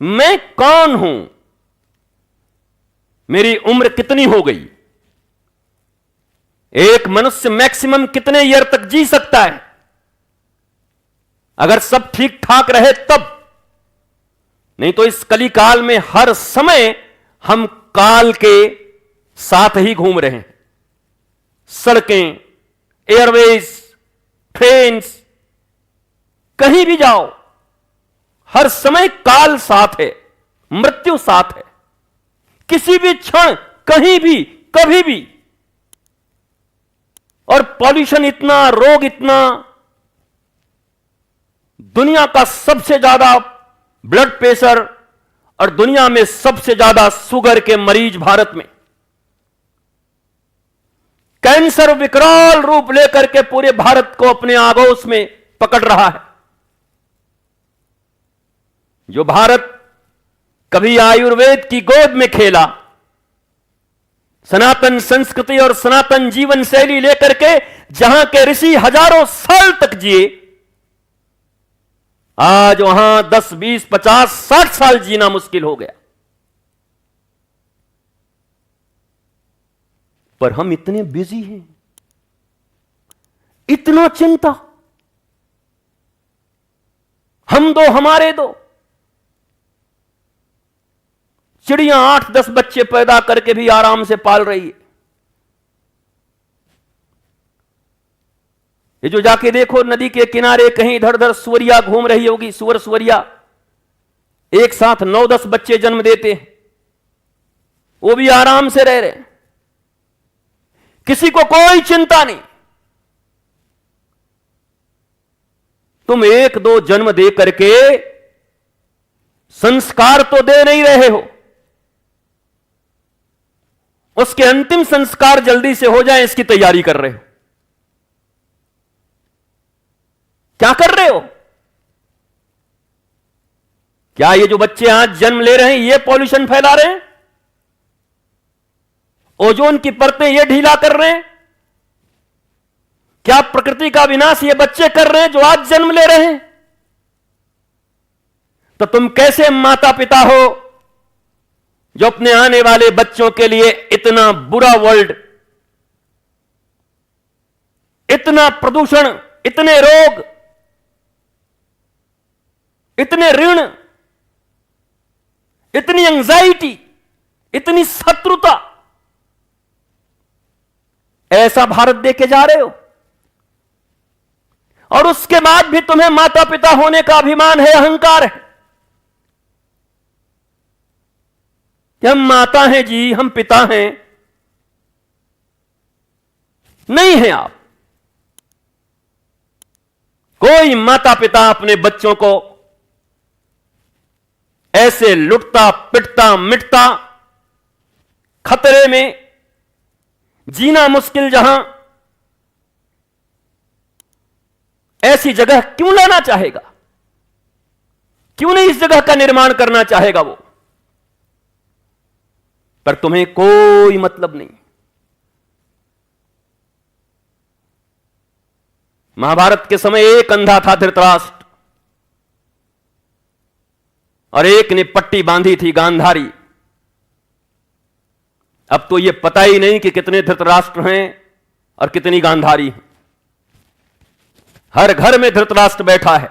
मैं कौन हूं, मेरी उम्र कितनी हो गई, एक मनुष्य मैक्सिमम कितने ईयर तक जी सकता है, अगर सब ठीक ठाक रहे तब। नहीं तो इस कली काल में हर समय हम काल के साथ ही घूम रहे हैं। सड़कें, एयरवेज, ट्रेन्स, कहीं भी जाओ हर समय काल साथ है, मृत्यु साथ है, किसी भी क्षण, कहीं भी, कभी भी। और पॉल्यूशन इतना, रोग इतना, दुनिया का सबसे ज्यादा ब्लड प्रेशर और दुनिया में सबसे ज्यादा शुगर के मरीज भारत में। कैंसर विकराल रूप लेकर के पूरे भारत को अपने आगोश में पकड़ रहा है। जो भारत कभी आयुर्वेद की गोद में खेला, सनातन संस्कृति और सनातन जीवन शैली लेकर के जहां के ऋषि हजारों साल तक जिए, आज वहां 10, 20, 50, 60 साल जीना मुश्किल हो गया। पर हम इतने बिजी हैं, इतना चिंता, हम दो हमारे दो। चिड़ियां 8-10 बच्चे पैदा करके भी आराम से पाल रही है। ये जो जाके देखो नदी के किनारे कहीं इधर उधर सुअरिया घूम रही होगी, सुअर सुअरिया एक साथ 9-10 बच्चे जन्म देते हैं, वो भी आराम से रह रहे हैं, किसी को कोई चिंता नहीं। तुम 1-2 जन्म दे करके संस्कार तो दे नहीं रहे हो, उसके अंतिम संस्कार जल्दी से हो जाए इसकी तैयारी कर रहे हो। क्या कर रहे हो? क्या ये जो बच्चे आज जन्म ले रहे हैं ये पॉल्यूशन फैला रहे हैं? ओजोन की परतें ये ढीला कर रहे हैं? क्या प्रकृति का विनाश ये बच्चे कर रहे हैं जो आज जन्म ले रहे हैं? तो तुम कैसे माता पिता हो जो अपने आने वाले बच्चों के लिए इतना बुरा वर्ल्ड, इतना प्रदूषण, इतने रोग, इतने ऋण, इतनी एंजाइटी, इतनी शत्रुता, ऐसा भारत देके जा रहे हो? और उसके बाद भी तुम्हें माता पिता होने का अभिमान है, अहंकार है कि हम माता हैं जी, हम पिता हैं। नहीं है आप। कोई माता पिता अपने बच्चों को ऐसे लुटता, पिटता, मिटता, खतरे में, जीना मुश्किल जहां, ऐसी जगह क्यों लाना चाहेगा? क्यों नहीं इस जगह का निर्माण करना चाहेगा वो? पर तुम्हें कोई मतलब नहीं। महाभारत के समय एक अंधा था धृतराष्ट्र, और एक ने पट्टी बांधी थी गांधारी। अब तो यह पता ही नहीं कि कितने धृतराष्ट्र हैं और कितनी गांधारी हैं। हर घर में धृतराष्ट्र बैठा है,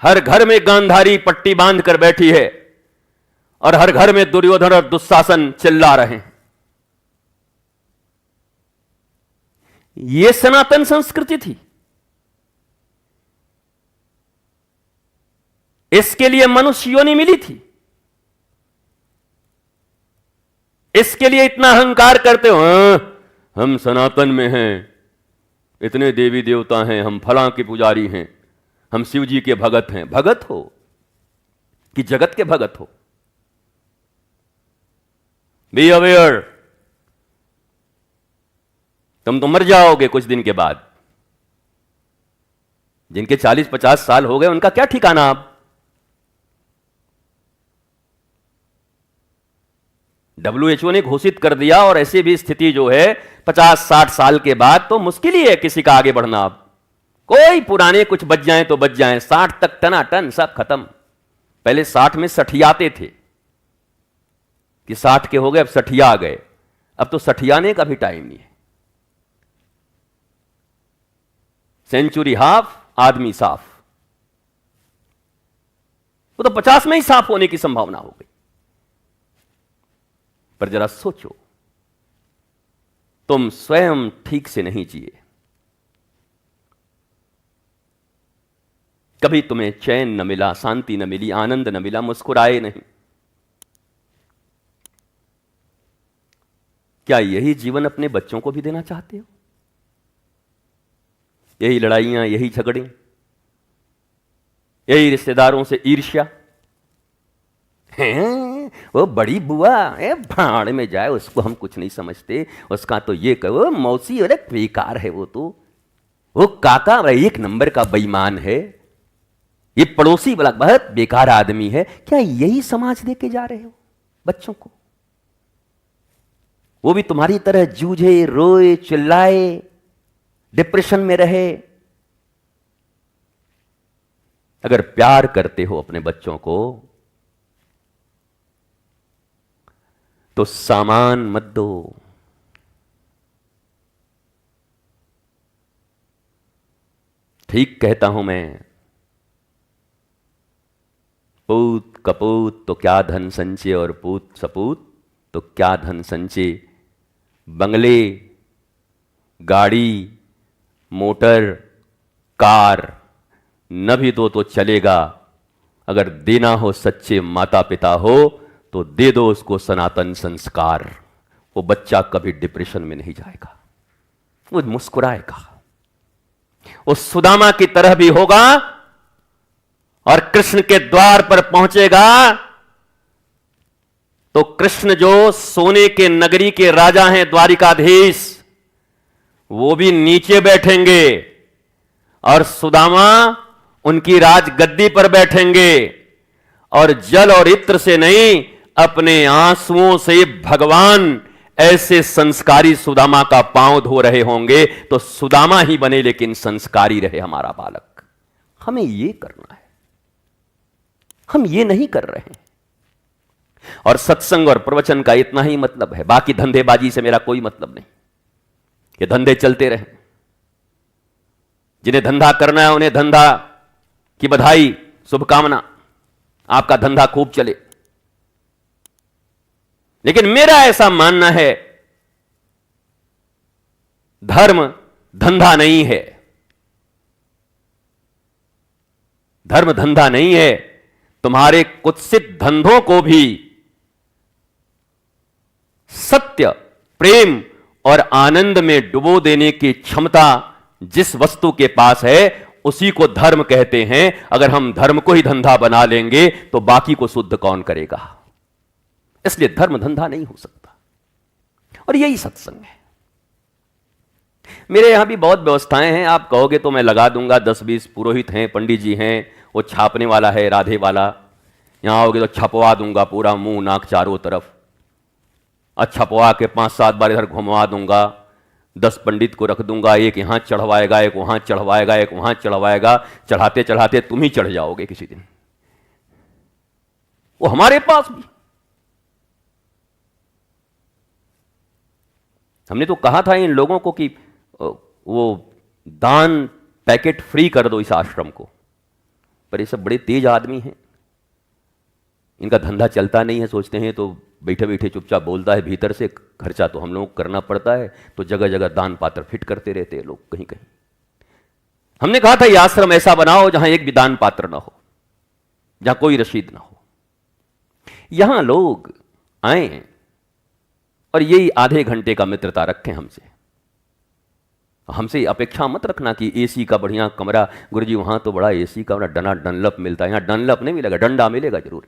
हर घर में गांधारी पट्टी बांध कर बैठी है, और हर घर में दुर्योधन और दुशासन चिल्ला रहे हैं। यह सनातन संस्कृति थी। इसके लिए मनुष्य योनि मिली थी। इसके लिए इतना अहंकार करते हो, हम सनातन में हैं, इतने देवी देवता हैं, हम फलां के पुजारी हैं, हम शिव जी के भगत हैं। भगत हो कि जगत के भगत हो? बी अवेयर, तुम तो मर जाओगे कुछ दिन के बाद। जिनके 40-50 साल हो गए उनका क्या ठिकाना? आप WHO ने घोषित कर दिया, और ऐसी भी स्थिति जो है 50-60 साल के बाद तो मुश्किल ही है किसी का आगे बढ़ना। अब कोई पुराने कुछ बच जाएं तो बच जाएं, 60 तक टनाटन सब खत्म। पहले 60 में सठियाते थे कि 60 के हो गए, अब सठिया गए। अब तो सठियाने का भी टाइम नहीं है। सेंचुरी हाफ, आदमी साफ। वो तो 50 में ही साफ होने की संभावना हो गई। पर जरा सोचो, तुम स्वयं ठीक से नहीं जिए, कभी तुम्हें चैन न मिला, शांति न मिली, आनंद न मिला, मुस्कुराए नहीं। क्या यही जीवन अपने बच्चों को भी देना चाहते हो? यही लड़ाइयां, यही झगड़े, यही रिश्तेदारों से ईर्ष्या? हैं, वो बड़ी बुआ भाड़ में जाए, उसको हम कुछ नहीं समझते, उसका तो ये कहो मौसी, अरे बेकार है वो काका एक नंबर का बेईमान है, ये पड़ोसी वाला बहुत बेकार आदमी है। क्या यही समाज देके जा रहे हो बच्चों को? वो भी तुम्हारी तरह जूझे, रोए, चिल्लाए, डिप्रेशन में रहे? अगर प्यार करते हो अपने बच्चों को तो सामान मत दो। ठीक कहता हूं मैं, पूत कपूत तो क्या धन संचय, और पूत सपूत तो क्या धन संचय। बंगले, गाड़ी, मोटर, कार न भी दो तो चलेगा, अगर देना हो सच्चे माता पिता हो तो दे दो उसको सनातन संस्कार। वो बच्चा कभी डिप्रेशन में नहीं जाएगा, वो मुस्कुराएगा, वो सुदामा की तरह भी होगा और कृष्ण के द्वार पर पहुंचेगा तो कृष्ण जो सोने के नगरी के राजा हैं, द्वारिकाधीश, वो भी नीचे बैठेंगे और सुदामा उनकी राजगद्दी पर बैठेंगे, और जल और इत्र से नहीं, अपने आंसुओं से भगवान ऐसे संस्कारी सुदामा का पांव धो रहे होंगे। तो सुदामा ही बने लेकिन संस्कारी रहे हमारा बालक। हमें ये करना है, हम ये नहीं कर रहे हैं। और सत्संग और प्रवचन का इतना ही मतलब है, बाकी धंधेबाजी से मेरा कोई मतलब नहीं। कि धंधे चलते रहें, जिन्हें धंधा करना है उन्हें धंधा की बधाई, शुभकामना, आपका धंधा खूब चले। लेकिन मेरा ऐसा मानना है, धर्म धंधा नहीं है, धर्म धंधा नहीं है। तुम्हारे कुत्सित धंधों को भी सत्य, प्रेम और आनंद में डुबो देने की क्षमता जिस वस्तु के पास है उसी को धर्म कहते हैं। अगर हम धर्म को ही धंधा बना लेंगे तो बाकी को शुद्ध कौन करेगा? इसलिए धर्म धंधा नहीं हो सकता, और यही सत्संग है। मेरे यहां भी बहुत व्यवस्थाएं हैं, आप कहोगे तो मैं लगा दूंगा। 10-20 पुरोहित हैं, पंडित जी हैं, वो छापने वाला है, राधे वाला। यहां आओगे तो छपवा दूंगा पूरा मुंह नाक चारों तरफ, और छपवा के 5-7 बार इधर घुमवा दूंगा। 10 पंडित को रख दूंगा, एक यहां चढ़वाएगा, एक वहां चढ़वाएगा, एक वहां चढ़वाएगा। चढ़ाते चढ़ाते तुम ही चढ़ जाओगे किसी दिन। वो हमारे पास भी, हमने तो कहा था इन लोगों को कि वो दान पैकेट फ्री कर दो इस आश्रम को, पर ये सब बड़े तेज आदमी हैं, इनका धंधा चलता नहीं है। सोचते हैं तो बैठे बैठे चुपचाप बोलता है, भीतर से खर्चा तो हम लोगों को करना पड़ता है, तो जगह जगह दान पात्र फिट करते रहते हैं लोग कहीं कहीं। हमने कहा था ये आश्रम ऐसा बनाओ जहां एक भी दान पात्र ना हो, जहां कोई रसीद ना हो। यहां लोग आए और यही आधे घंटे का मित्रता रखें हमसे। हमसे अपेक्षा मत रखना कि एसी का बढ़िया कमरा, गुरुजी वहां तो बड़ा एसी का बड़ा डनलप मिलता है, यहां डनलप नहीं मिलेगा, डंडा मिलेगा जरूर।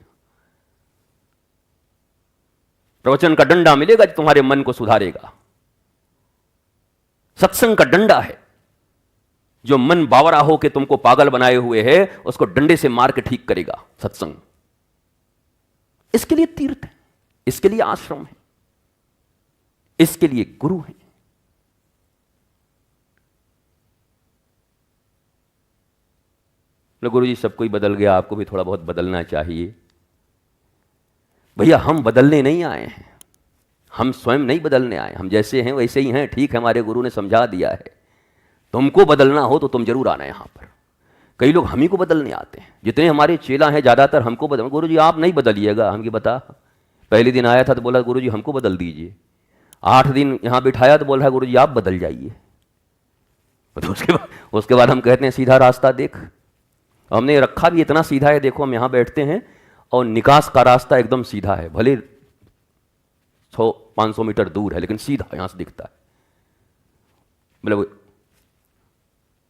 प्रवचन का डंडा मिलेगा जो तुम्हारे मन को सुधारेगा। सत्संग का डंडा है जो मन बावरा हो के तुमको पागल बनाए हुए है, उसको डंडे से मार के ठीक करेगा सत्संग। इसके लिए तीर्थ है, इसके लिए आश्रम है, इसके लिए गुरु है। बोले गुरु जी सब कोई बदल गया, आपको भी थोड़ा बहुत बदलना चाहिए। भैया हम बदलने नहीं आए हैं, हम स्वयं नहीं बदलने आए, हम जैसे हैं वैसे ही हैं। ठीक है, हमारे गुरु ने समझा दिया है, तुमको बदलना हो तो तुम जरूर आना यहाँ पर। कई लोग हम ही को बदलने आते हैं, जितने हमारे चेला हैं ज़्यादातर हमको बदल। गुरु जी आप नहीं बदलिएगा, हम ये बता। पहले दिन आया था तो बोला गुरु जी हमको बदल दीजिए, 8 दिन यहाँ बिठाया तो बोल रहा है गुरु जी आप बदल जाइए। तो उसके बाद हम कहते हैं सीधा रास्ता देख। हमने रखा भी इतना सीधा है, देखो हम यहाँ बैठते हैं और निकास का रास्ता एकदम सीधा है, भले 100-500 मीटर दूर है लेकिन सीधा यहां से दिखता है। मतलब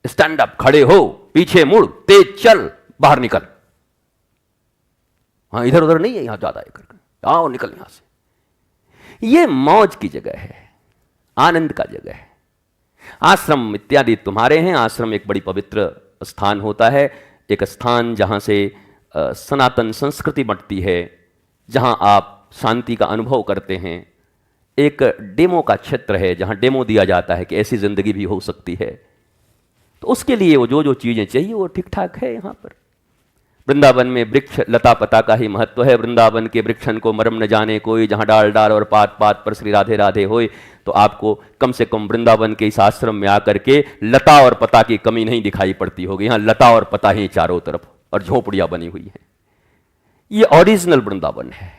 स्टैंड अप, खड़े हो, पीछे मुड़, तेज चल, बाहर निकल। हाँ इधर उधर नहीं है, यहां ज्यादा है, आओ निकल यहां से। ये मौज की जगह है, आनंद का जगह है। आश्रम इत्यादि तुम्हारे हैं। आश्रम एक बड़ी पवित्र स्थान होता है, एक स्थान जहां से सनातन संस्कृति बंटती है, जहां आप शांति का अनुभव करते हैं। एक डेमो का क्षेत्र है जहां डेमो दिया जाता है कि ऐसी जिंदगी भी हो सकती है। तो उसके लिए वो जो चीजें चाहिए वो ठीक ठाक है यहाँ पर। वृंदावन में वृक्ष लता पता का ही महत्व है। वृंदावन के वृक्षन को मरम न जाने कोई, जहां डाल डाल और पात पात पर श्री राधे राधे होए। तो आपको कम से कम वृंदावन के इस आश्रम में आकर के लता और पता की कमी नहीं दिखाई पड़ती होगी। यहाँ लता और पता ही चारों तरफ और झोपड़ियां बनी हुई हैं। ये ओरिजिनल वृंदावन है।